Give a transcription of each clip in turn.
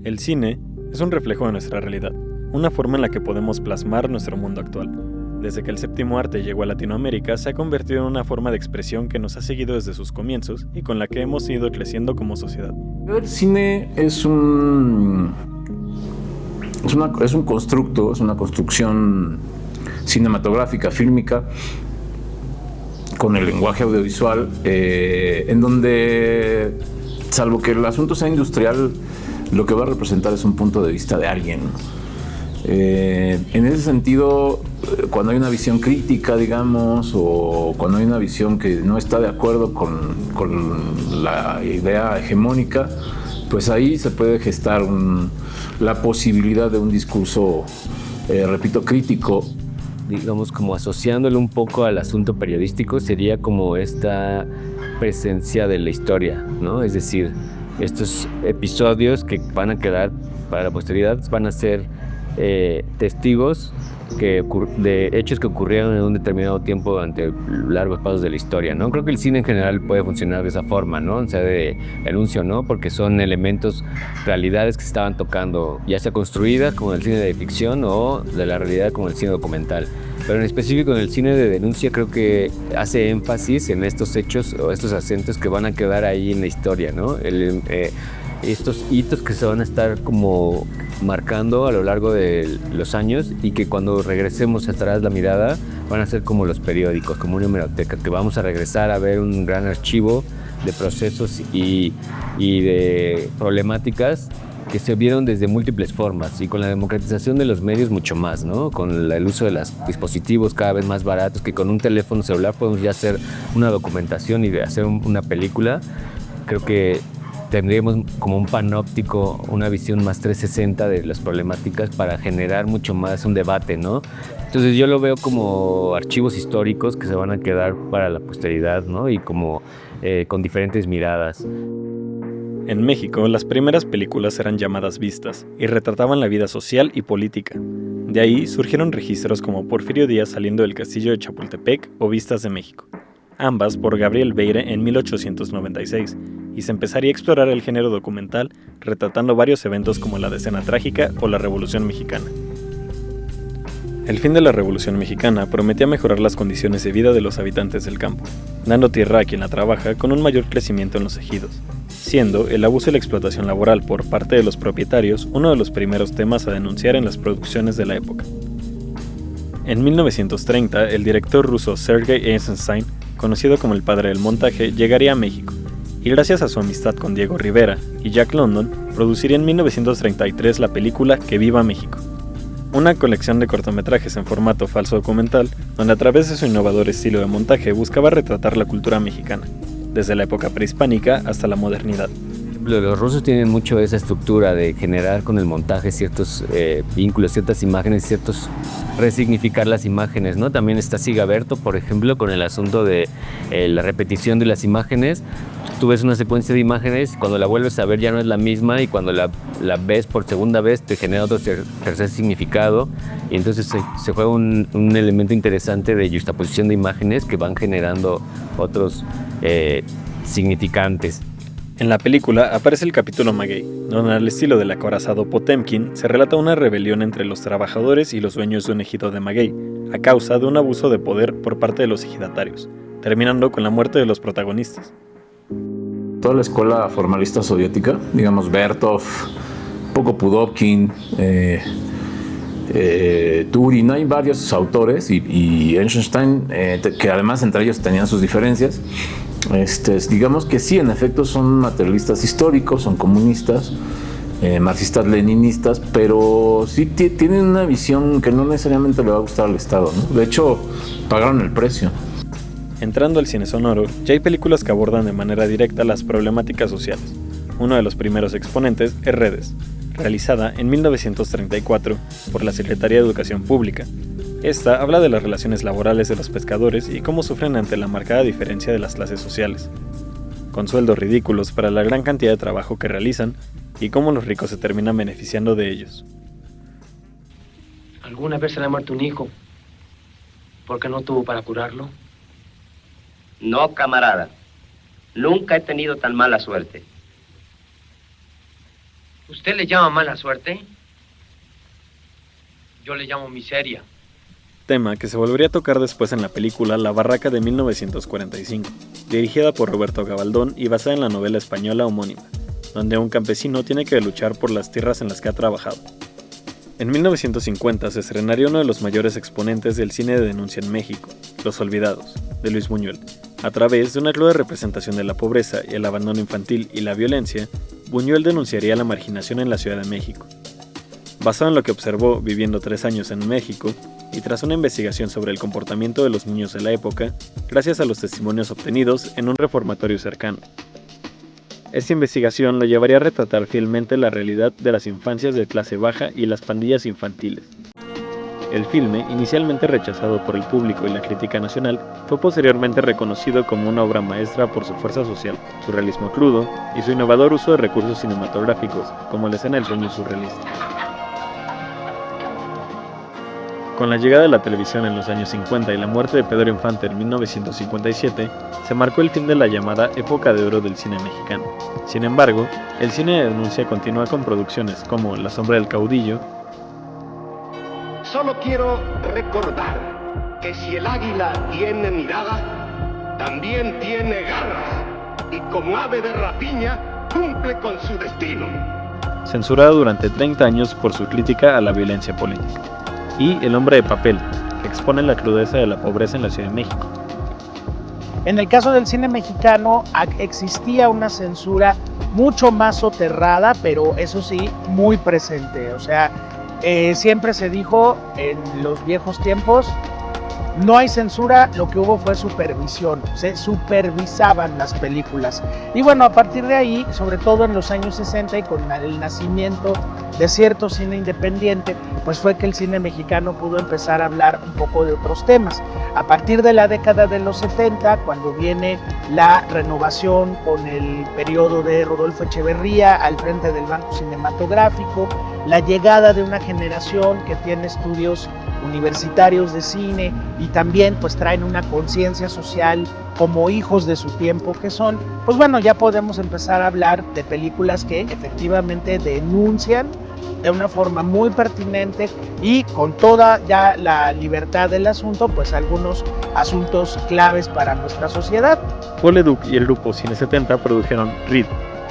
El cine es un reflejo de nuestra realidad, una forma en la que podemos plasmar nuestro mundo actual. Desde que el séptimo arte llegó a Latinoamérica, se ha convertido en una forma de expresión que nos ha seguido desde sus comienzos y con la que hemos ido creciendo como sociedad. El cine es un constructo, es una construcción cinematográfica, fílmica, con el lenguaje audiovisual, en donde, salvo que el asunto sea industrial, lo que va a representar es un punto de vista de alguien. En ese sentido, cuando hay una visión crítica, digamos, o cuando hay una visión que no está de acuerdo con la idea hegemónica, pues ahí se puede gestar la posibilidad de un discurso, repito, crítico. Digamos, como asociándolo un poco al asunto periodístico, sería como esta presencia de la historia, ¿no? Es decir, estos episodios que van a quedar para la posteridad van a ser testigos de hechos que ocurrieron en un determinado tiempo durante largos pasos de la historia, ¿no? Creo que el cine en general puede funcionar de esa forma, ¿no? O sea, de anuncio, ¿no? Porque son elementos, realidades que se estaban tocando, ya sea construidas como en el cine de ficción o de la realidad como el cine documental. Pero en específico en el cine de denuncia creo que hace énfasis en estos hechos o estos acentos que van a quedar ahí en la historia, ¿no? Estos hitos que se van a estar como marcando a lo largo de los años y que cuando regresemos atrás la mirada van a ser como los periódicos, como una hemeroteca, que vamos a regresar a ver un gran archivo de procesos y de problemáticas que se vieron desde múltiples formas y con la democratización de los medios mucho más, ¿no? Con el uso de los dispositivos cada vez más baratos, que con un teléfono celular podemos ya hacer una documentación y hacer una película. Creo que tendríamos como un panóptico, una visión más 360 de las problemáticas para generar mucho más un debate, ¿no? Entonces yo lo veo como archivos históricos que se van a quedar para la posteridad, ¿no? Y como con diferentes miradas. En México, las primeras películas eran llamadas vistas y retrataban la vida social y política. De ahí surgieron registros como Porfirio Díaz saliendo del castillo de Chapultepec o Vistas de México, ambas por Gabriel Beire en 1896, y se empezaría a explorar el género documental retratando varios eventos como la Decena Trágica o la Revolución Mexicana. El fin de la Revolución Mexicana prometía mejorar las condiciones de vida de los habitantes del campo, dando tierra a quien la trabaja con un mayor crecimiento en los ejidos, siendo el abuso y la explotación laboral por parte de los propietarios uno de los primeros temas a denunciar en las producciones de la época. En 1930, el director ruso Sergei Eisenstein, conocido como el padre del montaje, llegaría a México, y gracias a su amistad con Diego Rivera y Jack London, produciría en 1933 la película Que Viva México, una colección de cortometrajes en formato falso documental, donde a través de su innovador estilo de montaje buscaba retratar la cultura mexicana, desde la época prehispánica hasta la modernidad. Los rusos tienen mucho esa estructura de generar con el montaje ciertos vínculos, ciertas imágenes, resignificar las imágenes, ¿no? También está Sigaberto, por ejemplo, con el asunto de la repetición de las imágenes. Tú ves una secuencia de imágenes, cuando la vuelves a ver ya no es la misma y cuando la ves por segunda vez te genera otro tercer significado y entonces se juega un elemento interesante de juxtaposición de imágenes que van generando otros significantes. En la película aparece el capítulo Maguey, donde al estilo del acorazado Potemkin se relata una rebelión entre los trabajadores y los dueños de un ejido de Maguey, a causa de un abuso de poder por parte de los ejidatarios, terminando con la muerte de los protagonistas. Toda la escuela formalista soviética, digamos Bertov, poco Pudovkin, Turin, hay varios autores y Eisenstein, que además entre ellos tenían sus diferencias. Digamos que sí, en efecto son materialistas históricos, son comunistas, marxistas-leninistas, pero sí tienen una visión que no necesariamente le va a gustar al Estado, ¿no? De hecho, pagaron el precio. Entrando al cine sonoro, ya hay películas que abordan de manera directa las problemáticas sociales. Uno de los primeros exponentes es Redes, realizada en 1934 por la Secretaría de Educación Pública. Esta habla de las relaciones laborales de los pescadores y cómo sufren ante la marcada diferencia de las clases sociales, con sueldos ridículos para la gran cantidad de trabajo que realizan y cómo los ricos se terminan beneficiando de ellos. ¿Alguna vez se le ha muerto un hijo porque no tuvo para curarlo? No, camarada. Nunca he tenido tan mala suerte. ¿Usted le llama mala suerte? Yo le llamo miseria. Tema que se volvería a tocar después en la película La Barraca de 1945, dirigida por Roberto Gabaldón y basada en la novela española homónima, donde un campesino tiene que luchar por las tierras en las que ha trabajado. En 1950 se estrenaría uno de los mayores exponentes del cine de denuncia en México, Los Olvidados, de Luis Buñuel. A través de una cruda representación de la pobreza y el abandono infantil y la violencia, Buñuel denunciaría la marginación en la Ciudad de México. Basado en lo que observó viviendo 3 años en México, y tras una investigación sobre el comportamiento de los niños de la época, gracias a los testimonios obtenidos en un reformatorio cercano. Esta investigación lo llevaría a retratar fielmente la realidad de las infancias de clase baja y las pandillas infantiles. El filme, inicialmente rechazado por el público y la crítica nacional, fue posteriormente reconocido como una obra maestra por su fuerza social, su realismo crudo y su innovador uso de recursos cinematográficos, como la escena del sueño surrealista. Con la llegada de la televisión en los años 50 y la muerte de Pedro Infante en 1957, se marcó el fin de la llamada época de oro del cine mexicano. Sin embargo, el cine de denuncia continúa con producciones como La sombra del caudillo. Solo quiero recordar que si el águila tiene mirada, también tiene garras, y como ave de rapiña, cumple con su destino. Censurado durante 30 años por su crítica a la violencia política. Y El hombre de papel, que expone la crudeza de la pobreza en la Ciudad de México. En el caso del cine mexicano existía una censura mucho más soterrada, pero eso sí, muy presente. O sea, siempre se dijo en los viejos tiempos, no hay censura, lo que hubo fue supervisión, se supervisaban las películas. Y bueno, a partir de ahí, sobre todo en los años 60 y con el nacimiento de cierto cine independiente, pues fue que el cine mexicano pudo empezar a hablar un poco de otros temas. A partir de la década de los 70, cuando viene la renovación con el periodo de Rodolfo Echeverría al frente del Banco Cinematográfico, la llegada de una generación que tiene estudios universitarios de cine y también pues traen una conciencia social como hijos de su tiempo que son, pues bueno, ya podemos empezar a hablar de películas que efectivamente denuncian de una forma muy pertinente y con toda ya la libertad del asunto, pues algunos asuntos claves para nuestra sociedad. Paul Leduc y el grupo Cine 70 produjeron RID,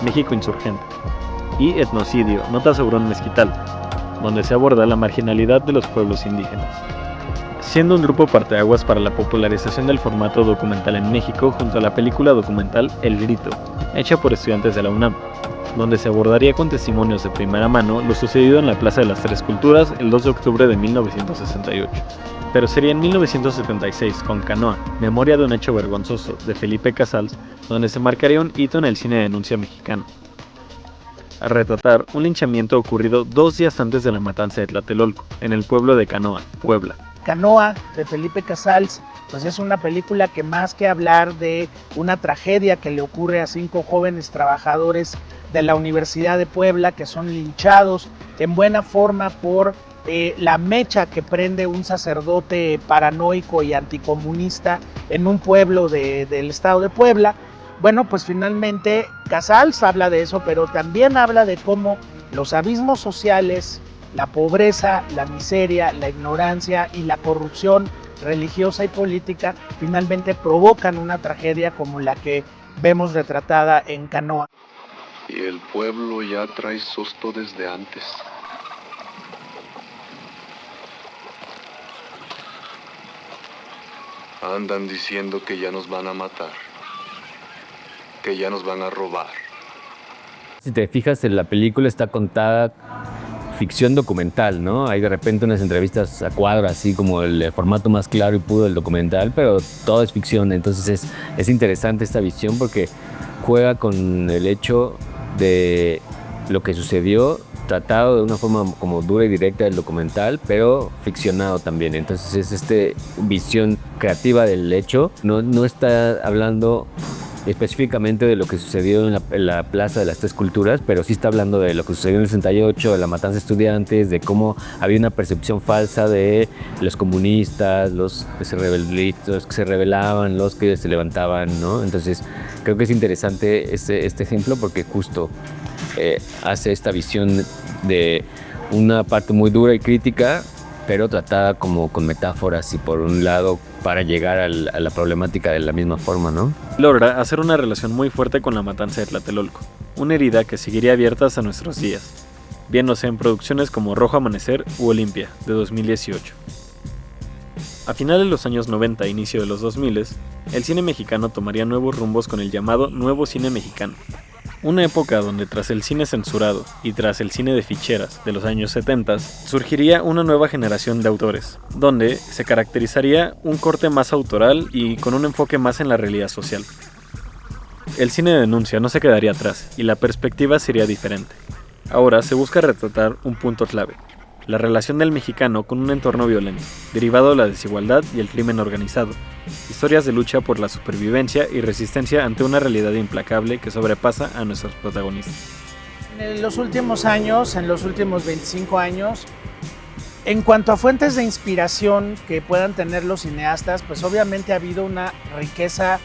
México Insurgente, y Etnocidio, Notas sobre un mezquital, donde se aborda la marginalidad de los pueblos indígenas, siendo un grupo parteaguas para la popularización del formato documental en México junto a la película documental El Grito, hecha por estudiantes de la UNAM, donde se abordaría con testimonios de primera mano lo sucedido en la Plaza de las Tres Culturas el 2 de octubre de 1968. Pero sería en 1976 con Canoa, Memoria de un hecho vergonzoso, de Felipe Casals, donde se marcaría un hito en el cine de denuncia mexicano, a retratar un linchamiento ocurrido 2 días antes de la matanza de Tlatelolco, en el pueblo de Canoa, Puebla. Canoa, de Felipe Casals, pues es una película que más que hablar de una tragedia que le ocurre a 5 jóvenes trabajadores de la Universidad de Puebla que son linchados en buena forma por la mecha que prende un sacerdote paranoico y anticomunista en un pueblo del estado de Puebla. Bueno, pues finalmente Casals habla de eso, pero también habla de cómo los abismos sociales, la pobreza, la miseria, la ignorancia y la corrupción religiosa y política finalmente provocan una tragedia como la que vemos retratada en Canoa. Y el pueblo ya trae susto desde antes. Andan diciendo que ya nos van a matar, que ya nos van a robar. Si te fijas, en la película está contada ficción documental, ¿no? Hay de repente unas entrevistas a cuadro, así como el formato más claro y puro del documental, pero todo es ficción. Entonces es interesante esta visión porque juega con el hecho de lo que sucedió, tratado de una forma como dura y directa del documental, pero ficcionado también. Entonces es visión creativa del hecho. No está hablando específicamente de lo que sucedió en la Plaza de las Tres Culturas, pero sí está hablando de lo que sucedió en el 68, de la matanza de estudiantes, de cómo había una percepción falsa de los comunistas, los que se rebelaban, los que se levantaban, ¿no? Entonces creo que es interesante este ejemplo porque justo hace esta visión de una parte muy dura y crítica, pero tratada como con metáforas y por un lado para llegar a la problemática de la misma forma, ¿no? Logra hacer una relación muy fuerte con la matanza de Tlatelolco, una herida que seguiría abierta hasta nuestros días, viéndose en producciones como Rojo Amanecer u Olimpia, de 2018. A finales de los años 90 e inicio de los 2000, el cine mexicano tomaría nuevos rumbos con el llamado Nuevo Cine Mexicano. Una época donde tras el cine censurado y tras el cine de ficheras de los años 70 surgiría una nueva generación de autores, donde se caracterizaría un corte más autoral y con un enfoque más en la realidad social. El cine de denuncia no se quedaría atrás y la perspectiva sería diferente. Ahora se busca retratar un punto clave, la relación del mexicano con un entorno violento, derivado de la desigualdad y el crimen organizado, historias de lucha por la supervivencia y resistencia ante una realidad implacable que sobrepasa a nuestros protagonistas. En los últimos años, en los últimos 25 años, en cuanto a fuentes de inspiración que puedan tener los cineastas, pues obviamente ha habido una riqueza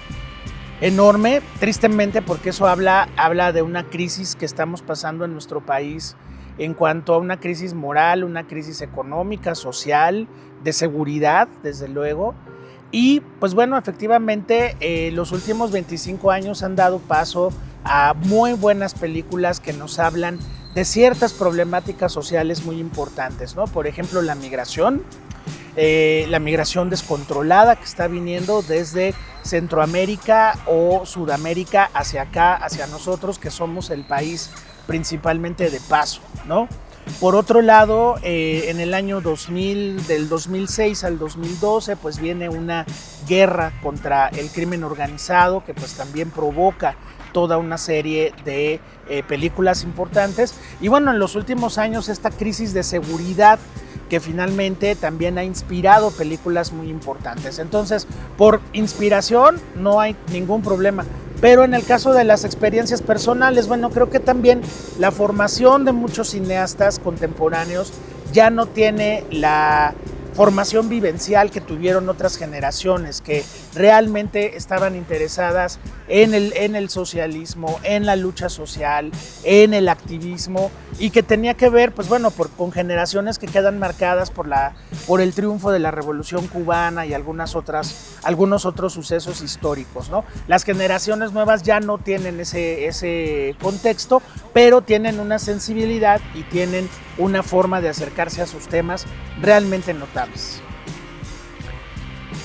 enorme, tristemente, porque eso habla de una crisis que estamos pasando en nuestro país en cuanto a una crisis moral, una crisis económica, social, de seguridad, desde luego. Y pues bueno, efectivamente, los últimos 25 años han dado paso a muy buenas películas que nos hablan de ciertas problemáticas sociales muy importantes, ¿no? Por ejemplo, la migración descontrolada que está viniendo desde Centroamérica o Sudamérica hacia acá, hacia nosotros, que somos el país principalmente de paso, ¿no? Por otro lado, en el año 2000, del 2006 al 2012, pues viene una guerra contra el crimen organizado que pues también provoca toda una serie de películas importantes. Y bueno, en los últimos años esta crisis de seguridad que finalmente también ha inspirado películas muy importantes. Entonces, por inspiración no hay ningún problema. Pero en el caso de las experiencias personales, bueno, creo que también la formación de muchos cineastas contemporáneos ya no tiene la formación vivencial que tuvieron otras generaciones que realmente estaban interesadas en el socialismo, en la lucha social, en el activismo, y que tenía que ver, pues bueno, con generaciones que quedan marcadas por el triunfo de la Revolución Cubana y algunos otros sucesos históricos, ¿no? Las generaciones nuevas ya no tienen ese contexto, pero tienen una sensibilidad y tienen una forma de acercarse a sus temas realmente notables.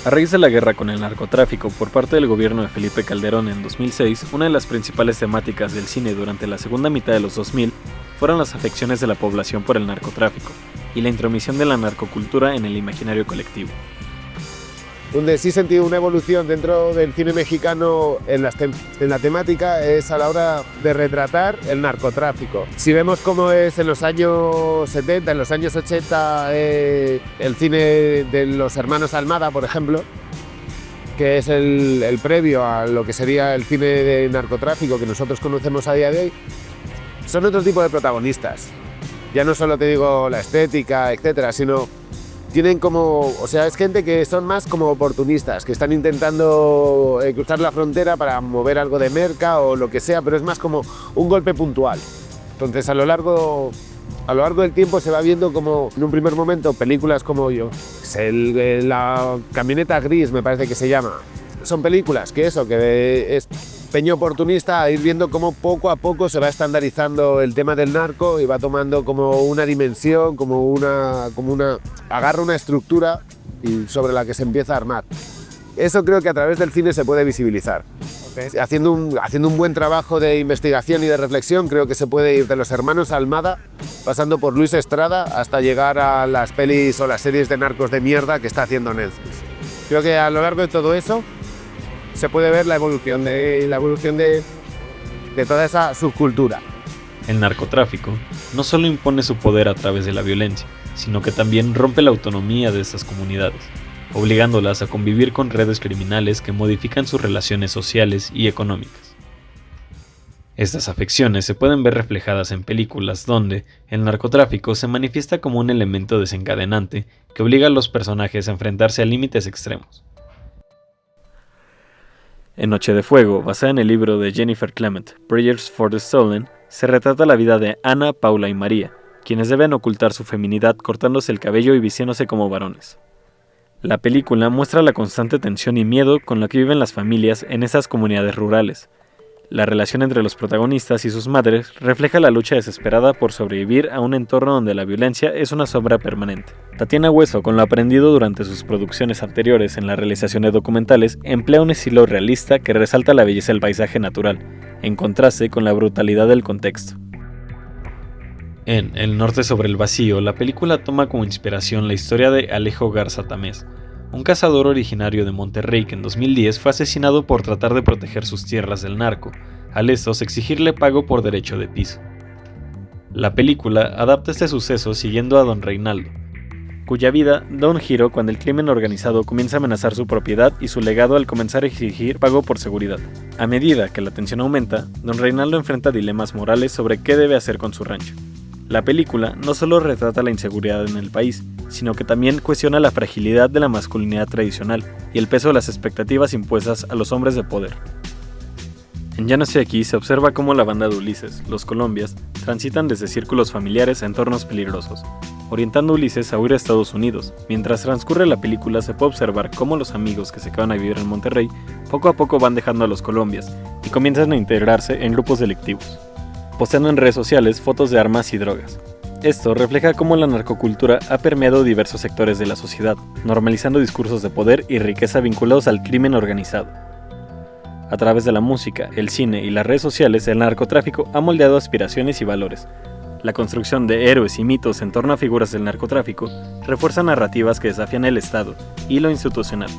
A raíz de la guerra con el narcotráfico por parte del gobierno de Felipe Calderón en 2006, una de las principales temáticas del cine durante la segunda mitad de los 2000 fueron las afecciones de la población por el narcotráfico y la intromisión de la narcocultura en el imaginario colectivo. Donde sí he sentido una evolución dentro del cine mexicano en la temática es a la hora de retratar el narcotráfico. Si vemos cómo es en los años 70, en los años 80, el cine de los hermanos Almada, por ejemplo, que es el previo a lo que sería el cine de narcotráfico que nosotros conocemos a día de hoy, son otro tipo de protagonistas. Ya no solo te digo la estética, etcétera, sino tienen es gente que son más como oportunistas, que están intentando cruzar la frontera para mover algo de merca o lo que sea, pero es más como un golpe puntual. Entonces a lo largo del tiempo se va viendo como en un primer momento películas como la camioneta gris, me parece que se llama. Son películas que es peño oportunista a ir viendo cómo poco a poco se va estandarizando el tema del narco y va tomando como una dimensión, agarra una estructura y sobre la que se empieza a armar. Eso creo que a través del cine se puede visibilizar. Okay. Haciendo un buen trabajo de investigación y de reflexión, creo que se puede ir de los hermanos Almada, pasando por Luis Estrada, hasta llegar a las pelis o las series de narcos de mierda que está haciendo Netflix. Creo que a lo largo de todo eso se puede ver la evolución de toda esa subcultura. El narcotráfico no solo impone su poder a través de la violencia, sino que también rompe la autonomía de estas comunidades, obligándolas a convivir con redes criminales que modifican sus relaciones sociales y económicas. Estas afecciones se pueden ver reflejadas en películas donde el narcotráfico se manifiesta como un elemento desencadenante que obliga a los personajes a enfrentarse a límites extremos. En Noche de Fuego, basada en el libro de Jennifer Clement, Bridges for the Stolen, se retrata la vida de Ana, Paula y María, quienes deben ocultar su feminidad cortándose el cabello y vistiéndose como varones. La película muestra la constante tensión y miedo con la que viven las familias en esas comunidades rurales. La relación entre los protagonistas y sus madres refleja la lucha desesperada por sobrevivir a un entorno donde la violencia es una sombra permanente. Tatiana Hueso, con lo aprendido durante sus producciones anteriores en la realización de documentales, emplea un estilo realista que resalta la belleza del paisaje natural, en contraste con la brutalidad del contexto. En El norte sobre el vacío, la película toma como inspiración la historia de Alejo Garza Tamés, un cazador originario de Monterrey que en 2010 fue asesinado por tratar de proteger sus tierras del narco, al estos exigirle pago por derecho de piso. La película adapta este suceso siguiendo a Don Reinaldo, cuya vida da un giro cuando el crimen organizado comienza a amenazar su propiedad y su legado al comenzar a exigir pago por seguridad. A medida que la tensión aumenta, Don Reinaldo enfrenta dilemas morales sobre qué debe hacer con su rancho. La película no solo retrata la inseguridad en el país, sino que también cuestiona la fragilidad de la masculinidad tradicional y el peso de las expectativas impuestas a los hombres de poder. En Ya no estoy aquí se observa cómo la banda de Ulises, los Colombias, transitan desde círculos familiares a entornos peligrosos, orientando a Ulises a huir a Estados Unidos. Mientras transcurre la película se puede observar cómo los amigos que se quedan a vivir en Monterrey poco a poco van dejando a los Colombias y comienzan a integrarse en grupos delictivos, posteando en redes sociales fotos de armas y drogas. Esto refleja cómo la narcocultura ha permeado diversos sectores de la sociedad, normalizando discursos de poder y riqueza vinculados al crimen organizado. A través de la música, el cine y las redes sociales, el narcotráfico ha moldeado aspiraciones y valores. La construcción de héroes y mitos en torno a figuras del narcotráfico refuerza narrativas que desafían el Estado y lo institucional.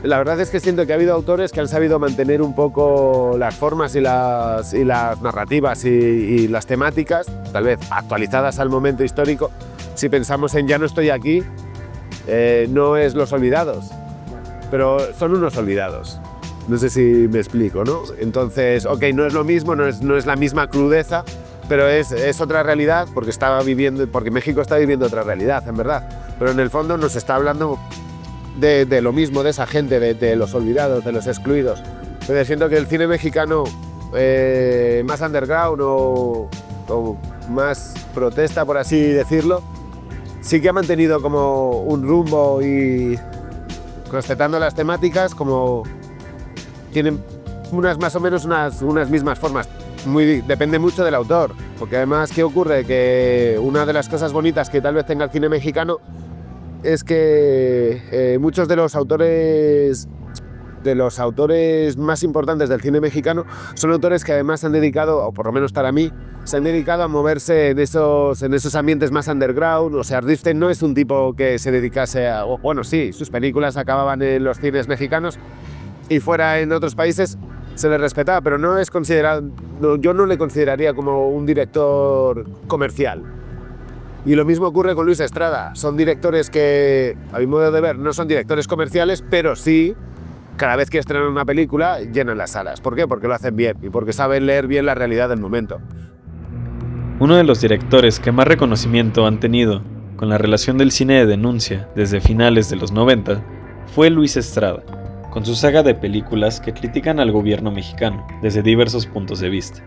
La verdad es que siento que ha habido autores que han sabido mantener un poco las formas y las narrativas y las temáticas, tal vez actualizadas al momento histórico. Si pensamos en Ya no estoy aquí, no es Los olvidados, pero son unos olvidados. No sé si me explico, ¿no? Entonces, ok, no es lo mismo, no es la misma crudeza, pero es otra realidad porque México está viviendo otra realidad, en verdad. Pero en el fondo nos está hablando de lo mismo, de esa gente, de los olvidados, de los excluidos. Pero siento que el cine mexicano más underground o más protesta, por así decirlo, sí que ha mantenido como un rumbo y respetando las temáticas, como tienen más o menos unas mismas formas. Depende mucho del autor, porque además, ¿qué ocurre? Que una de las cosas bonitas que tal vez tenga el cine mexicano es que muchos de los autores más importantes del cine mexicano son autores que además se han dedicado, o por lo menos para mí, se han dedicado a moverse en esos ambientes más underground. O sea, Riften no es un tipo que se dedicase bueno, sí, sus películas acababan en los cines mexicanos y fuera en otros países se le respetaba, pero no es considerado, yo no le consideraría como un director comercial. Y lo mismo ocurre con Luis Estrada. Son directores que, a mi modo de ver, no son directores comerciales, pero sí, cada vez que estrenan una película, llenan las salas. ¿Por qué? Porque lo hacen bien y porque saben leer bien la realidad del momento. Uno de los directores que más reconocimiento han tenido con la relación del cine de denuncia desde finales de los 90 fue Luis Estrada, con su saga de películas que critican al gobierno mexicano desde diversos puntos de vista,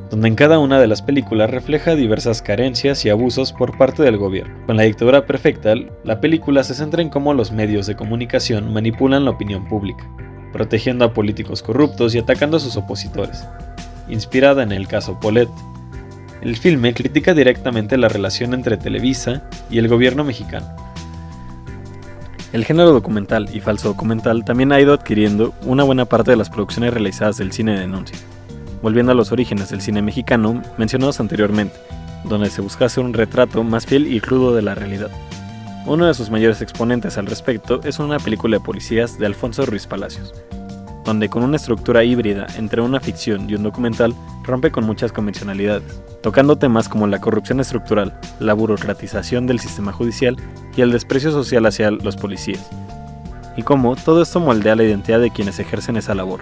donde en cada una de las películas refleja diversas carencias y abusos por parte del gobierno. Con La dictadura perfecta, la película se centra en cómo los medios de comunicación manipulan la opinión pública, protegiendo a políticos corruptos y atacando a sus opositores. Inspirada en el caso Polet, el filme critica directamente la relación entre Televisa y el gobierno mexicano. El género documental y falso documental también ha ido adquiriendo una buena parte de las producciones realizadas del cine de denuncia. Volviendo a los orígenes del cine mexicano mencionados anteriormente, donde se busca hacer un retrato más fiel y crudo de la realidad. Uno de sus mayores exponentes al respecto es una película de policías de Alfonso Ruiz Palacios, donde con una estructura híbrida entre una ficción y un documental rompe con muchas convencionalidades, tocando temas como la corrupción estructural, la burocratización del sistema judicial y el desprecio social hacia los policías, y cómo todo esto moldea la identidad de quienes ejercen esa labor.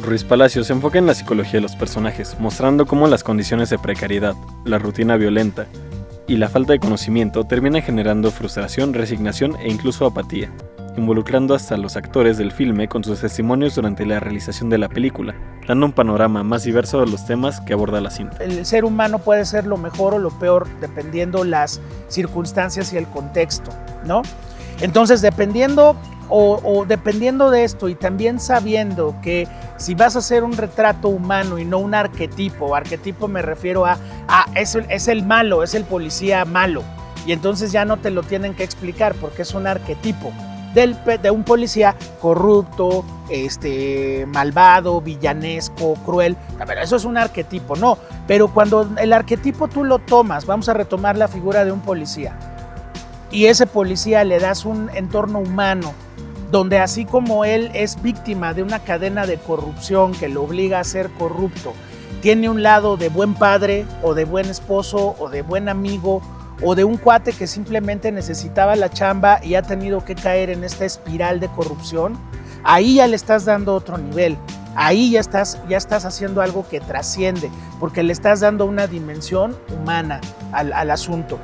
Ruiz Palacios se enfoca en la psicología de los personajes, mostrando cómo las condiciones de precariedad, la rutina violenta y la falta de conocimiento terminan generando frustración, resignación e incluso apatía, involucrando hasta los actores del filme con sus testimonios durante la realización de la película, dando un panorama más diverso de los temas que aborda la cinta. El ser humano puede ser lo mejor o lo peor dependiendo las circunstancias y el contexto, ¿no? Entonces, dependiendo de esto y también sabiendo que si vas a hacer un retrato humano y no un arquetipo me refiero a es el malo, es el policía malo, y entonces ya no te lo tienen que explicar porque es un arquetipo de un policía corrupto, malvado, villanesco, cruel. Pero eso es un arquetipo, no. Pero cuando el arquetipo tú lo tomas, vamos a retomar la figura de un policía, y ese policía le das un entorno humano, donde así como él es víctima de una cadena de corrupción que lo obliga a ser corrupto, tiene un lado de buen padre, o de buen esposo, o de buen amigo, o de un cuate que simplemente necesitaba la chamba y ha tenido que caer en esta espiral de corrupción, ahí ya le estás dando otro nivel. Ahí ya estás haciendo algo que trasciende, porque le estás dando una dimensión humana al asunto.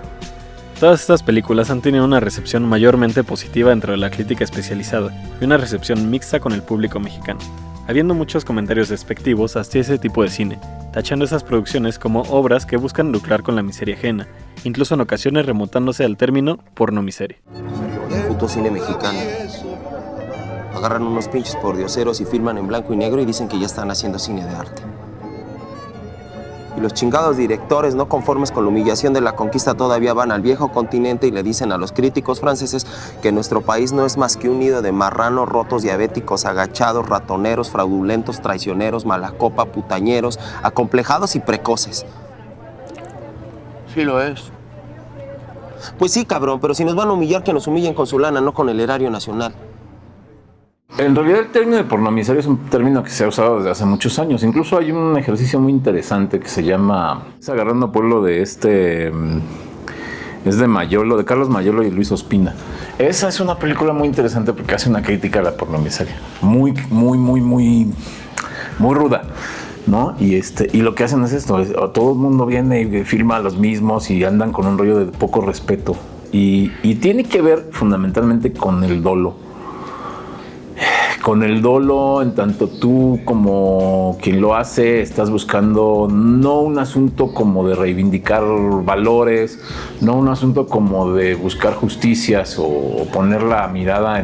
Todas estas películas han tenido una recepción mayormente positiva dentro de la crítica especializada y una recepción mixta con el público mexicano, habiendo muchos comentarios despectivos hacia ese tipo de cine, tachando esas producciones como obras que buscan lucrar con la miseria ajena, incluso en ocasiones remontándose al término pornomiseria. Puto cine mexicano. Agarran unos pinches pordioseros y filman en blanco y negro y dicen que ya están haciendo cine de arte. Y los chingados directores, no conformes con la humillación de la conquista, todavía van al viejo continente y le dicen a los críticos franceses que nuestro país no es más que un nido de marranos, rotos, diabéticos, agachados, ratoneros, fraudulentos, traicioneros, malacopa, putañeros, acomplejados y precoces. Sí lo es. Pues sí, cabrón, pero si nos van a humillar, que nos humillen con su lana, no con el erario nacional. En realidad el término de pornomiseria es un término que se ha usado desde hace muchos años. Incluso hay un ejercicio muy interesante que se llama Agarrando Pueblo de es de Mayolo, de Carlos Mayolo y Luis Ospina. Esa es una película muy interesante porque hace una crítica a la pornomiseria. Muy ruda, ¿no? Y lo que hacen es esto, todo el mundo viene y filma a los mismos y andan con un rollo de poco respeto. Y tiene que ver fundamentalmente con el dolo. Con el dolo, en tanto tú como quien lo hace estás buscando no un asunto como de reivindicar valores, no un asunto como de buscar justicias o poner la mirada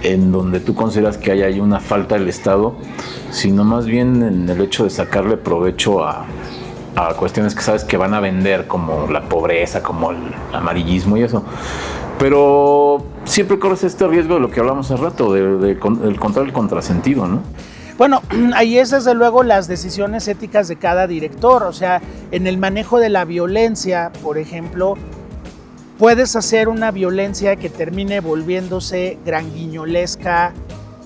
en donde tú consideras que hay ahí una falta del Estado, sino más bien en el hecho de sacarle provecho a cuestiones que sabes que van a vender, como la pobreza, como el amarillismo y eso. Pero siempre corres este riesgo de lo que hablamos hace rato, del contra el contrasentido, ¿no? Bueno, ahí es desde luego las decisiones éticas de cada director. O sea, en el manejo de la violencia, por ejemplo, puedes hacer una violencia que termine volviéndose granguiñolesca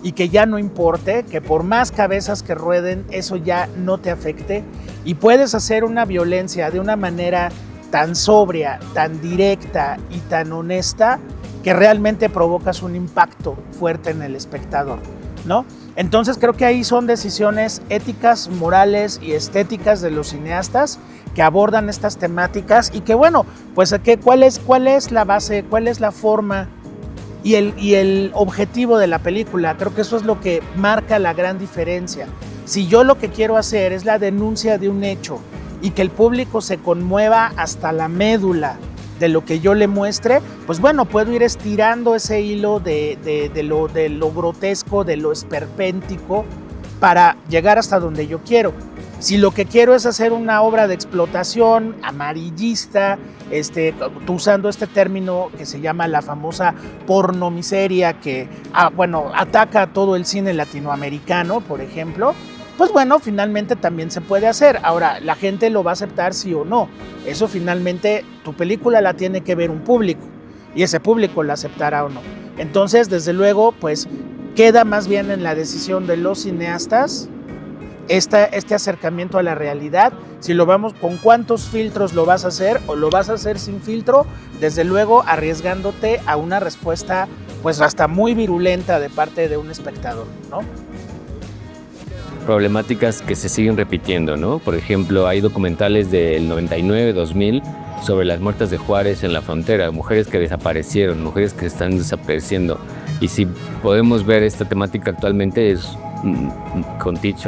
y que ya no importe, que por más cabezas que rueden, eso ya no te afecte. Y puedes hacer una violencia de una manera tan sobria, tan directa y tan honesta que realmente provocas un impacto fuerte en el espectador, ¿no? Entonces creo que ahí son decisiones éticas, morales y estéticas de los cineastas que abordan estas temáticas y que bueno, pues ¿cuál es la base, cuál es la forma y el objetivo de la película? Creo que eso es lo que marca la gran diferencia. Si yo lo que quiero hacer es la denuncia de un hecho y que el público se conmueva hasta la médula de lo que yo le muestre, pues bueno, puedo ir estirando ese hilo de lo grotesco, de lo esperpéntico, para llegar hasta donde yo quiero. Si lo que quiero es hacer una obra de explotación amarillista, usando este término que se llama la famosa pornomiseria, que ataca a todo el cine latinoamericano, por ejemplo, pues bueno, finalmente también se puede hacer. Ahora, la gente lo va a aceptar sí o no. Eso finalmente, tu película la tiene que ver un público y ese público la aceptará o no. Entonces, desde luego, pues queda más bien en la decisión de los cineastas este acercamiento a la realidad. Si lo vamos, con cuántos filtros lo vas a hacer o lo vas a hacer sin filtro, desde luego arriesgándote a una respuesta pues hasta muy virulenta de parte de un espectador, ¿no? Problemáticas que se siguen repitiendo, ¿no? Por ejemplo, hay documentales del 99, 2000 sobre las muertas de Juárez en la frontera, mujeres que desaparecieron, mujeres que están desapareciendo. Y si podemos ver esta temática actualmente,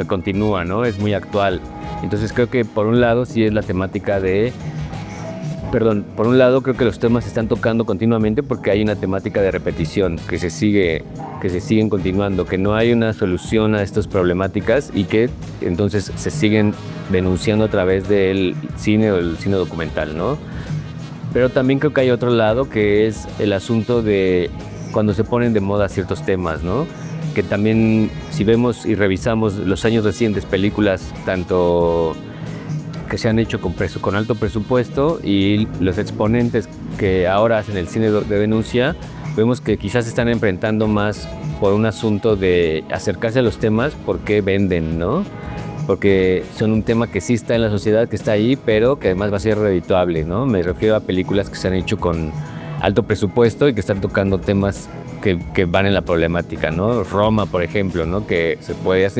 continúa, ¿no? Es muy actual. Entonces creo que por un lado sí es la temática por un lado creo que los temas se están tocando continuamente porque hay una temática de repetición que se siguen continuando, que no hay una solución a estas problemáticas y que entonces se siguen denunciando a través del cine o el cine documental, ¿no? Pero también creo que hay otro lado que es el asunto de cuando se ponen de moda ciertos temas, ¿no? Que también si vemos y revisamos los años recientes, películas tanto que se han hecho con alto presupuesto y los exponentes que ahora hacen el cine de denuncia, vemos que quizás se están enfrentando más por un asunto de acercarse a los temas porque venden, ¿no? Porque son un tema que sí está en la sociedad, que está ahí, pero que además va a ser redituable, ¿no? Me refiero a películas que se han hecho con alto presupuesto y que están tocando temas que van en la problemática, ¿no? Roma, por ejemplo, ¿no? Que se podía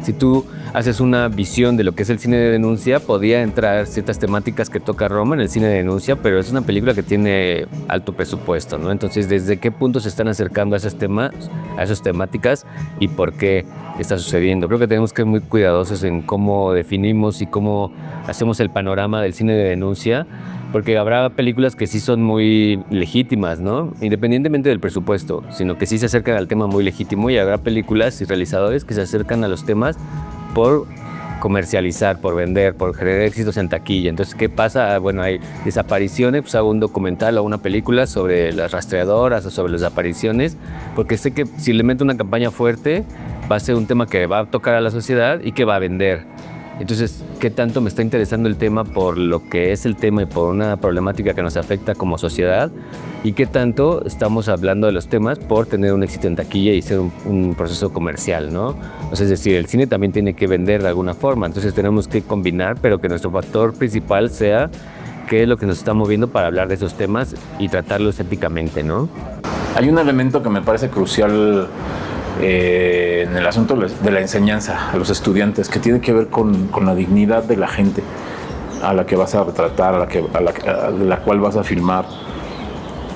si tú haces una visión de lo que es el cine de denuncia, podía entrar ciertas temáticas que toca Roma en el cine de denuncia, pero es una película que tiene alto presupuesto, ¿no? Entonces, ¿desde qué punto se están acercando a esos temas, a esas temáticas y por qué está sucediendo? Creo que tenemos que ser muy cuidadosos en cómo definimos y cómo hacemos el panorama del cine de denuncia, porque habrá películas que sí son muy legítimas, ¿no? Independientemente del presupuesto, sino que sí se acercan al tema muy legítimo, y habrá películas y realizadores que se acercan a los temas por comercializar, por vender, por generar éxitos en taquilla. Entonces, ¿qué pasa? Bueno, hay desapariciones, pues hago un documental o una película sobre las rastreadoras o sobre las desapariciones, porque sé que si le meto una campaña fuerte, va a ser un tema que va a tocar a la sociedad y que va a vender. Entonces, ¿qué tanto me está interesando el tema por lo que es el tema y por una problemática que nos afecta como sociedad? ¿Y qué tanto estamos hablando de los temas por tener un éxito en taquilla y ser un proceso comercial, ¿no? O sea, es decir, el cine también tiene que vender de alguna forma. Entonces tenemos que combinar, pero que nuestro factor principal sea qué es lo que nos está moviendo para hablar de esos temas y tratarlos éticamente, ¿no? Hay un elemento que me parece crucial en el asunto de la enseñanza a los estudiantes, que tiene que ver con la dignidad de la gente a la que vas a retratar, de la cual vas a filmar.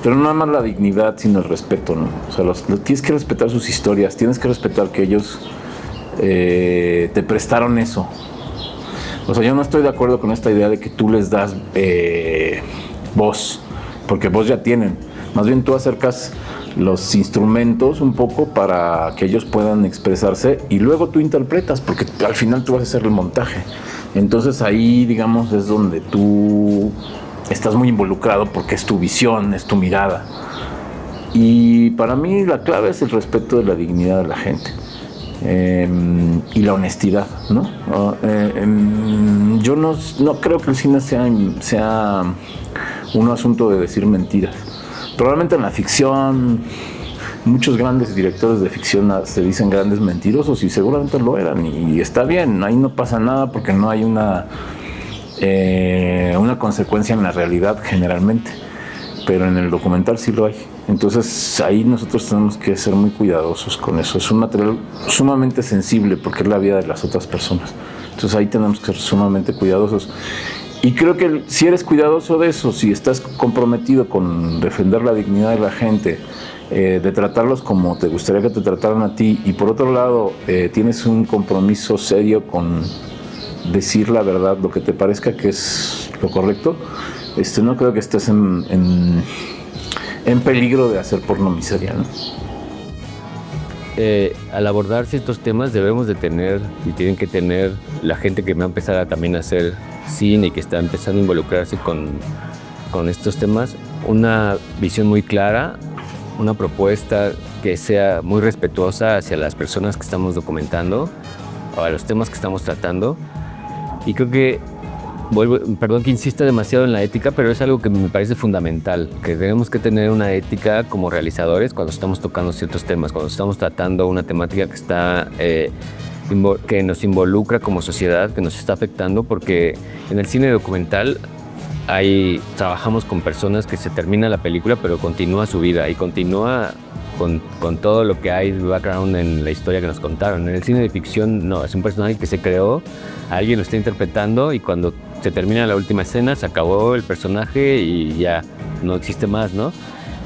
Pero no nada más la dignidad, sino el respeto, ¿no? O sea, tienes que respetar sus historias, tienes que respetar que ellos te prestaron eso. O sea, yo no estoy de acuerdo con esta idea de que tú les das voz, porque voz ya tienen. Más bien tú acercas los instrumentos un poco para que ellos puedan expresarse y luego tú interpretas, porque al final tú vas a hacer el montaje. Entonces ahí, digamos, es donde tú estás muy involucrado porque es tu visión, es tu mirada. Y para mí la clave es el respeto de la dignidad de la gente y la honestidad, ¿no? Yo no creo que el cine sea un asunto de decir mentiras. Probablemente en la ficción, muchos grandes directores de ficción se dicen grandes mentirosos y seguramente lo eran, y está bien, ahí no pasa nada porque no hay una consecuencia en la realidad generalmente, pero en el documental sí lo hay. Entonces ahí nosotros tenemos que ser muy cuidadosos con eso. Es un material sumamente sensible porque es la vida de las otras personas. Entonces ahí tenemos que ser sumamente cuidadosos. Y creo que si eres cuidadoso de eso, si estás comprometido con defender la dignidad de la gente, de tratarlos como te gustaría que te trataran a ti, y por otro lado tienes un compromiso serio con decir la verdad, lo que te parezca que es lo correcto, no creo que estés en peligro de hacer porno miseria, ¿no? Al abordar ciertos temas debemos de tener, y tienen que tener la gente que va a empezar a también hacer cine y que está empezando a involucrarse con estos temas, una visión muy clara, una propuesta que sea muy respetuosa hacia las personas que estamos documentando o a los temas que estamos tratando. Y creo que, perdón que insista demasiado en la ética, pero es algo que me parece fundamental, que tenemos que tener una ética como realizadores cuando estamos tocando ciertos temas, cuando estamos tratando una temática que está que nos involucra como sociedad, que nos está afectando, porque en el cine documental trabajamos con personas que se termina la película pero continúa su vida y continúa con todo lo que hay de background en la historia que nos contaron. En el cine de ficción no, es un personaje que se creó, alguien lo está interpretando y cuando se termina la última escena se acabó el personaje y ya no existe más, ¿no?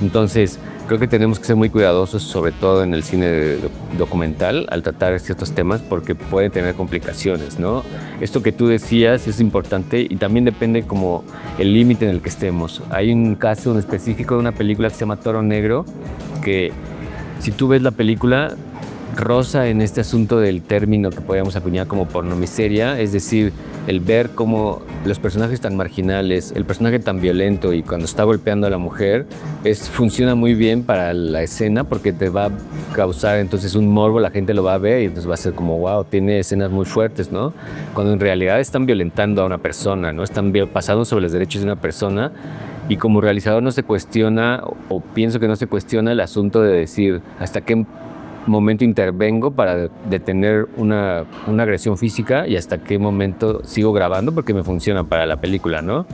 Entonces Creo que tenemos que ser muy cuidadosos, sobre todo en el cine documental, al tratar ciertos temas, porque pueden tener complicaciones, ¿no? Esto que tú decías es importante y también depende como el límite en el que estemos. Hay un caso en específico de una película que se llama Toro Negro, que si tú ves la película, roza en este asunto del término que podríamos acuñar como pornomiseria, es decir, el ver cómo los personajes tan marginales, el personaje tan violento y cuando está golpeando a la mujer, funciona muy bien para la escena porque te va a causar entonces un morbo, la gente lo va a ver y entonces va a ser como wow, tiene escenas muy fuertes, ¿no? Cuando en realidad están violentando a una persona, ¿no? Están pasando sobre los derechos de una persona y como realizador no se cuestiona, o pienso que no se cuestiona el asunto de decir hasta qué momento intervengo para detener una agresión física y hasta qué momento sigo grabando porque me funciona para la película, ¿no?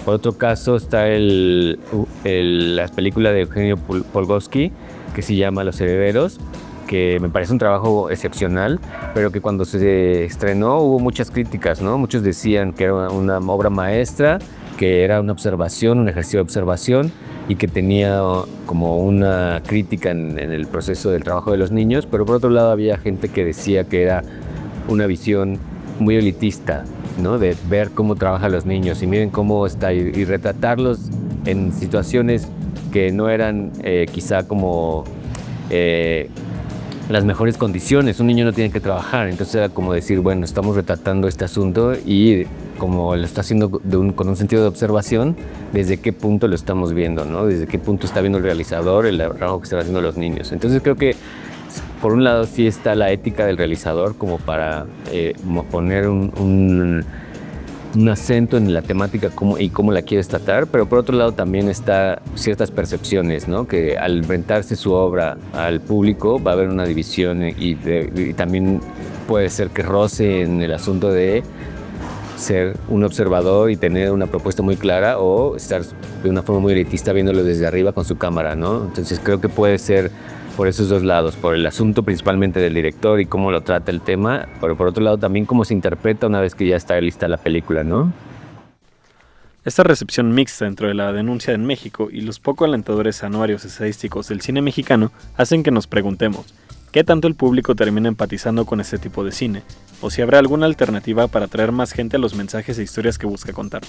Por otro caso está la película de Eugenio Polgowski que se llama Los Herederos, que me parece un trabajo excepcional, pero que cuando se estrenó hubo muchas críticas, ¿no? Muchos decían que era una obra maestra, que era una observación, un ejercicio de observación y que tenía como una crítica en el proceso del trabajo de los niños, pero por otro lado había gente que decía que era una visión muy elitista, ¿no? De ver cómo trabajan los niños y miren cómo está y retratarlos en situaciones que no eran quizá como las mejores condiciones. Un niño no tiene que trabajar, entonces era como decir, bueno, estamos retratando este asunto y como lo está haciendo con un sentido de observación, desde qué punto lo estamos viendo, ¿no? Desde qué punto está viendo el realizador, el trabajo que están haciendo los niños. Entonces creo que por un lado sí está la ética del realizador como para poner un acento en la temática y cómo la quieres tratar, pero por otro lado también está ciertas percepciones, ¿no? Que al enfrentarse su obra al público va a haber una división y también puede ser que roce en el asunto de ser un observador y tener una propuesta muy clara o estar de una forma muy elitista viéndolo desde arriba con su cámara, ¿no? Entonces creo que puede ser por esos dos lados, por el asunto principalmente del director y cómo lo trata el tema, pero por otro lado también cómo se interpreta una vez que ya está lista la película, ¿no? Esta recepción mixta dentro de la denuncia en México y los poco alentadores anuarios estadísticos del cine mexicano hacen que nos preguntemos ¿qué tanto el público termina empatizando con este tipo de cine? ¿O si habrá alguna alternativa para atraer más gente a los mensajes e historias que busca contar?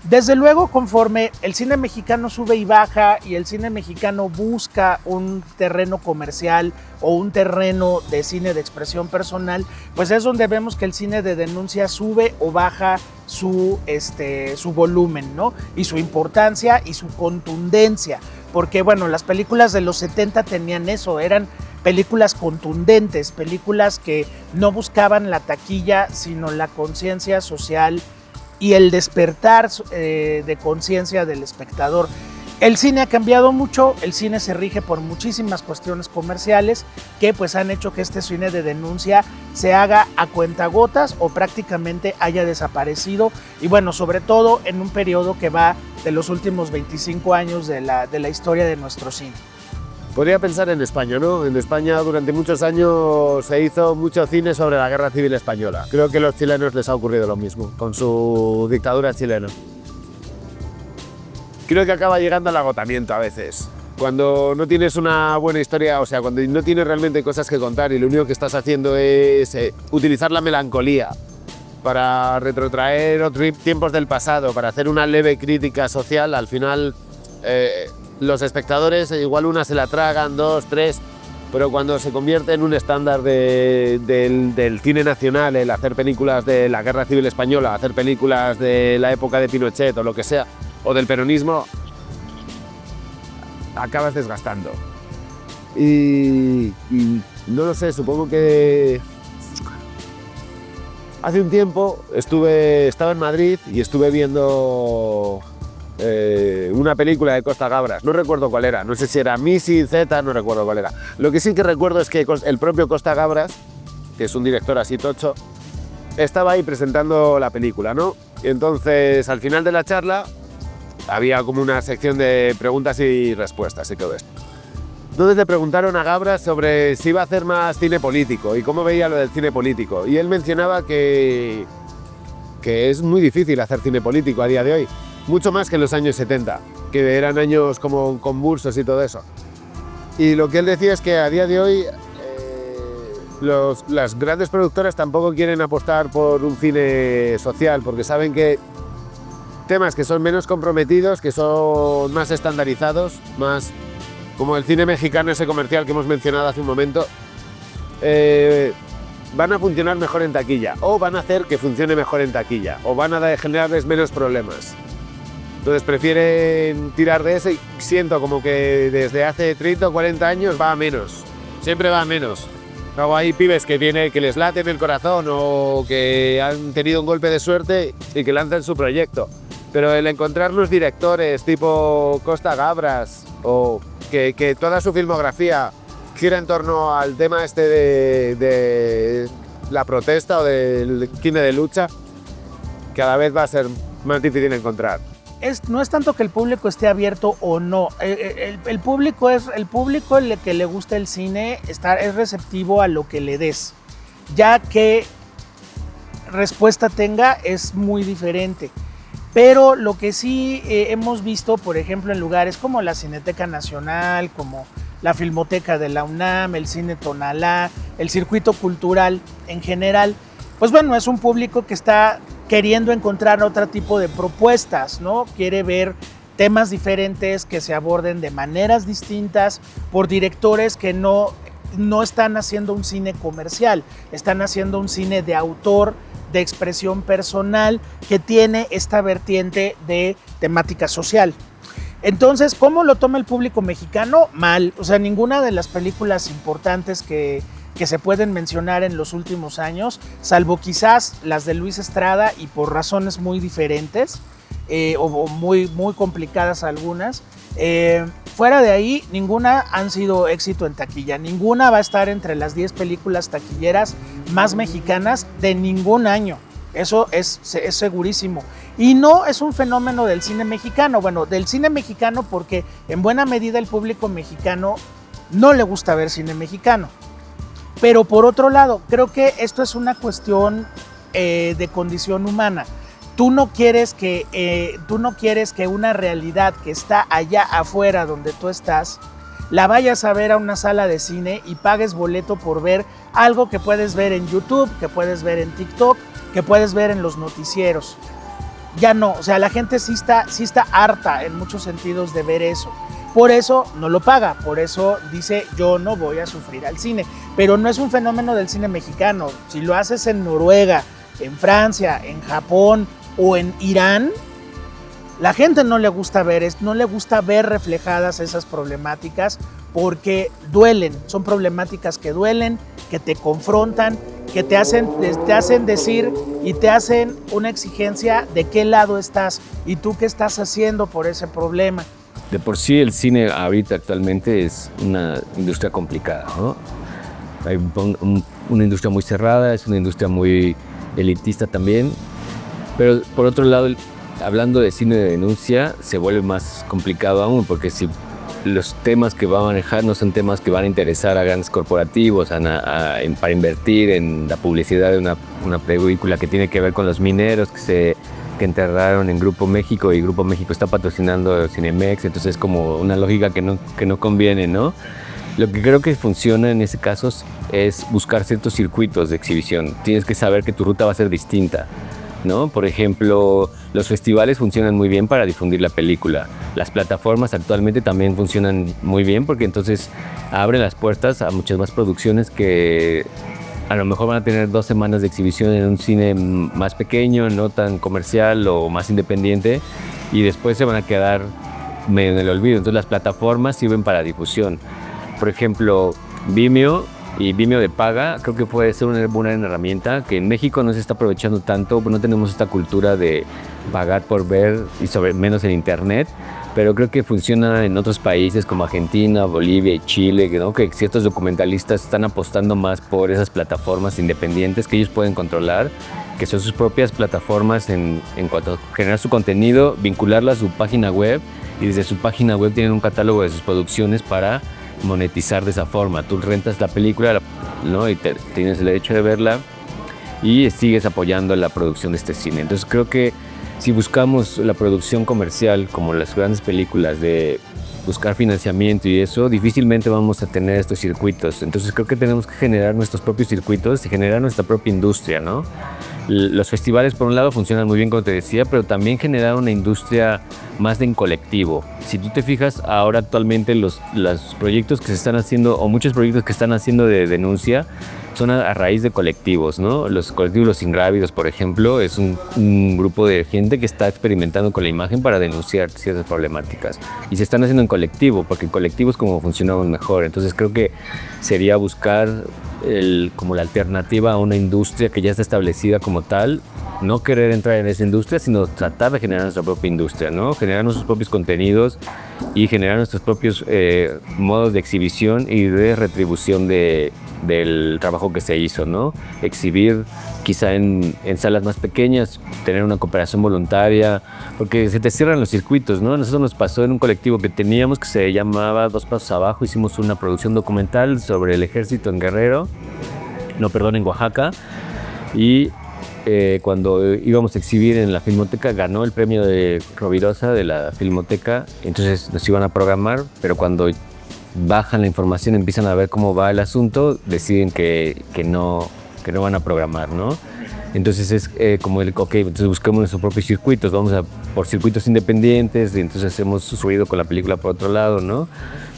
Desde luego, conforme el cine mexicano sube y baja y el cine mexicano busca un terreno comercial o un terreno de cine de expresión personal, pues es donde vemos que el cine de denuncia sube o baja su volumen, ¿no? Y su importancia y su contundencia. Porque, bueno, las películas de los 70 tenían eso, eran películas contundentes, películas que no buscaban la taquilla, sino la conciencia social y el despertar de conciencia del espectador. El cine ha cambiado mucho, el cine se rige por muchísimas cuestiones comerciales que pues han hecho que este cine de denuncia se haga a cuentagotas o prácticamente haya desaparecido y bueno, sobre todo en un periodo que va de los últimos 25 años de la historia de nuestro cine. Podría pensar en España, ¿no? En España durante muchos años se hizo mucho cine sobre la Guerra Civil Española. Creo que a los chilenos les ha ocurrido lo mismo, con su dictadura chilena. Creo que acaba llegando al agotamiento a veces. Cuando no tienes una buena historia, o sea, cuando no tienes realmente cosas que contar y lo único que estás haciendo es utilizar la melancolía para retrotraer tiempos del pasado, para hacer una leve crítica social, al final los espectadores igual una se la tragan, dos, tres, pero cuando se convierte en un estándar del cine nacional, el hacer películas de la Guerra Civil Española, hacer películas de la época de Pinochet o lo que sea, o del peronismo, acabas desgastando. Y no lo sé, supongo que hace un tiempo estaba en Madrid y estuve viendo una película de Costa Gabras, no recuerdo cuál era, no sé si era Misi, Z, no recuerdo cuál era. Lo que sí que recuerdo es que el propio Costa Gabras, que es un director así tocho, estaba ahí presentando la película, ¿no? Y entonces al final de la charla había como una sección de preguntas y respuestas y todo esto. Entonces le preguntaron a Gabras sobre si iba a hacer más cine político y cómo veía lo del cine político. Y él mencionaba que es muy difícil hacer cine político a día de hoy. Mucho más que en los años 70, que eran años como convulsos y todo eso. Y lo que él decía es que a día de hoy las grandes productoras tampoco quieren apostar por un cine social, porque saben que temas que son menos comprometidos, que son más estandarizados, más como el cine mexicano, ese comercial que hemos mencionado hace un momento, van a funcionar mejor en taquilla, o van a hacer que funcione mejor en taquilla, o van a generarles menos problemas. Entonces prefieren tirar de eso y siento como que desde hace 30 o 40 años va a menos, siempre va a menos. Luego hay pibes que les late en el corazón o que han tenido un golpe de suerte y que lanzan su proyecto. Pero el encontrarnos directores tipo Costa Gabras o que toda su filmografía gira en torno al tema este de la protesta o del cine de lucha, cada vez va a ser más difícil encontrar. No es tanto que el público esté abierto o no. El público el que le gusta el cine es receptivo a lo que le des. Ya que respuesta tenga es muy diferente. Pero lo que sí hemos visto, por ejemplo, en lugares como la Cineteca Nacional, como la Filmoteca de la UNAM, el Cine Tonalá, el circuito cultural en general, pues bueno, es un público que está queriendo encontrar otro tipo de propuestas, ¿no? Quiere ver temas diferentes que se aborden de maneras distintas por directores que no están haciendo un cine comercial, están haciendo un cine de autor, de expresión personal, que tiene esta vertiente de temática social. Entonces, ¿cómo lo toma el público mexicano? Mal. O sea, ninguna de las películas importantes que se pueden mencionar en los últimos años, salvo quizás las de Luis Estrada y por razones muy diferentes o muy complicadas algunas, fuera de ahí ninguna han sido éxito en taquilla, ninguna va a estar entre las 10 películas taquilleras más mexicanas de ningún año. Eso es segurísimo. Y no es un fenómeno del cine mexicano, bueno, del cine mexicano porque en buena medida el público mexicano no le gusta ver cine mexicano. Pero por otro lado, creo que esto es una cuestión de condición humana. Tú no quieres que una realidad que está allá afuera donde tú estás, la vayas a ver a una sala de cine y pagues boleto por ver algo que puedes ver en YouTube, que puedes ver en TikTok, que puedes ver en los noticieros. Ya no, o sea, la gente sí está harta en muchos sentidos de ver eso. Por eso no lo paga, por eso dice yo no voy a sufrir al cine. Pero no es un fenómeno del cine mexicano. Si lo haces en Noruega, en Francia, en Japón o en Irán, la gente no le gusta ver reflejadas esas problemáticas porque duelen, son problemáticas que duelen, que te confrontan, que te hacen decir y te hacen una exigencia de qué lado estás y tú qué estás haciendo por ese problema. De por sí el cine ahorita actualmente es una industria complicada, ¿no? Hay una industria muy cerrada, es una industria muy elitista también, pero por otro lado, hablando de cine de denuncia, se vuelve más complicado aún, porque si los temas que va a manejar no son temas que van a interesar a grandes corporativos para invertir en la publicidad de una película que tiene que ver con los mineros que enterraron en Grupo México y Grupo México está patrocinando Cinemex, entonces es como una lógica que no conviene, ¿no? Lo que creo que funciona en ese caso es buscar ciertos circuitos de exhibición. Tienes que saber que tu ruta va a ser distinta, ¿no? Por ejemplo, los festivales funcionan muy bien para difundir la película. Las plataformas actualmente también funcionan muy bien porque entonces abren las puertas a muchas más producciones que a lo mejor van a tener 2 semanas de exhibición en un cine más pequeño, no tan comercial o más independiente, y después se van a quedar medio en el olvido. Entonces las plataformas sirven para difusión. Por ejemplo, Vimeo y Vimeo de paga creo que puede ser una buena herramienta que en México no se está aprovechando tanto, no tenemos esta cultura de pagar por ver y menos en internet, pero creo que funciona en otros países como Argentina, Bolivia y Chile, ¿no? Que ciertos documentalistas están apostando más por esas plataformas independientes que ellos pueden controlar, que son sus propias plataformas en cuanto a generar su contenido, vincularla a su página web, y desde su página web tienen un catálogo de sus producciones para monetizar de esa forma. Tú rentas la película, ¿no? Y tienes el derecho de verla y sigues apoyando la producción de este cine. Entonces creo que si buscamos la producción comercial como las grandes películas de buscar financiamiento y eso, difícilmente vamos a tener estos circuitos. Entonces creo que tenemos que generar nuestros propios circuitos y generar nuestra propia industria, ¿no? Los festivales, por un lado, funcionan muy bien, como te decía, pero también generar una industria más en colectivo. Si tú te fijas, ahora actualmente los proyectos que se están haciendo, o muchos proyectos que están haciendo de denuncia, son a raíz de colectivos, ¿no? Los colectivos Los Ingrávidos, por ejemplo, es un grupo de gente que está experimentando con la imagen para denunciar ciertas problemáticas. Y se están haciendo en colectivo, porque en colectivo es como funcionamos mejor. Entonces creo que sería buscar como la alternativa a una industria que ya está establecida como tal, no querer entrar en esa industria, sino tratar de generar nuestra propia industria, ¿no? Generar nuestros propios contenidos y generar nuestros propios modos de exhibición y de retribución del trabajo que se hizo, ¿no? Exhibir quizá en salas más pequeñas, tener una cooperación voluntaria, porque se te cierran los circuitos, ¿no? A nosotros nos pasó en un colectivo que teníamos que se llamaba Dos Pasos Abajo, hicimos una producción documental sobre el ejército en en Oaxaca, y cuando íbamos a exhibir en la Filmoteca, ganó el premio de Rovirosa de la Filmoteca, entonces nos iban a programar, pero cuando bajan la información, empiezan a ver cómo va el asunto, deciden que no van a programar, ¿no? Entonces es como entonces busquemos nuestros propios circuitos, vamos por circuitos independientes, y entonces hacemos ruido con la película por otro lado, ¿no?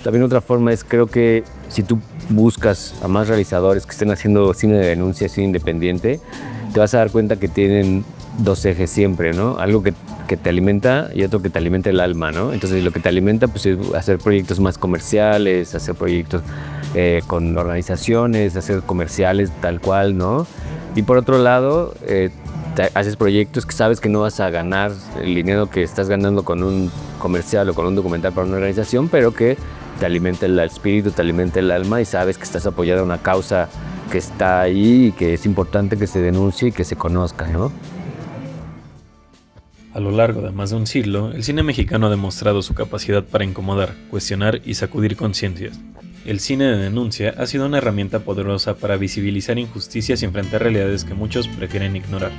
También otra forma es, creo que si tú buscas a más realizadores que estén haciendo cine de denuncia, cine independiente, te vas a dar cuenta que tienen dos ejes siempre, ¿no? Algo que te alimenta y otro que te alimenta el alma, ¿no? Entonces lo que te alimenta pues es hacer proyectos más comerciales, hacer proyectos con organizaciones, hacer comerciales tal cual, ¿no? Y por otro lado, haces proyectos que sabes que no vas a ganar el dinero que estás ganando con un comercial o con un documental para una organización, pero que te alimenta el espíritu, te alimenta el alma y sabes que estás apoyando una causa que está ahí y que es importante que se denuncie y que se conozca, ¿no? A lo largo de más de un siglo, el cine mexicano ha demostrado su capacidad para incomodar, cuestionar y sacudir conciencias. El cine de denuncia ha sido una herramienta poderosa para visibilizar injusticias y enfrentar realidades que muchos prefieren ignorar.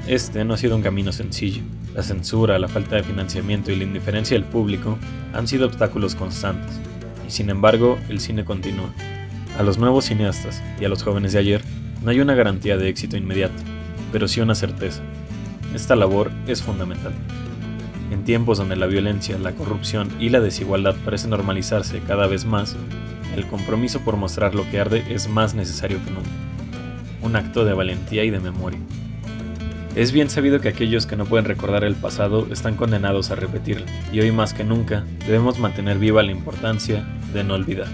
Este no ha sido un camino sencillo. La censura, la falta de financiamiento y la indiferencia del público han sido obstáculos constantes. Y sin embargo, el cine continúa. A los nuevos cineastas y a los jóvenes de ayer no hay una garantía de éxito inmediato, pero sí una certeza. Esta labor es fundamental. En tiempos donde la violencia, la corrupción y la desigualdad parecen normalizarse cada vez más, el compromiso por mostrar lo que arde es más necesario que nunca. Un acto de valentía y de memoria. Es bien sabido que aquellos que no pueden recordar el pasado están condenados a repetirlo, y hoy más que nunca debemos mantener viva la importancia de no olvidar.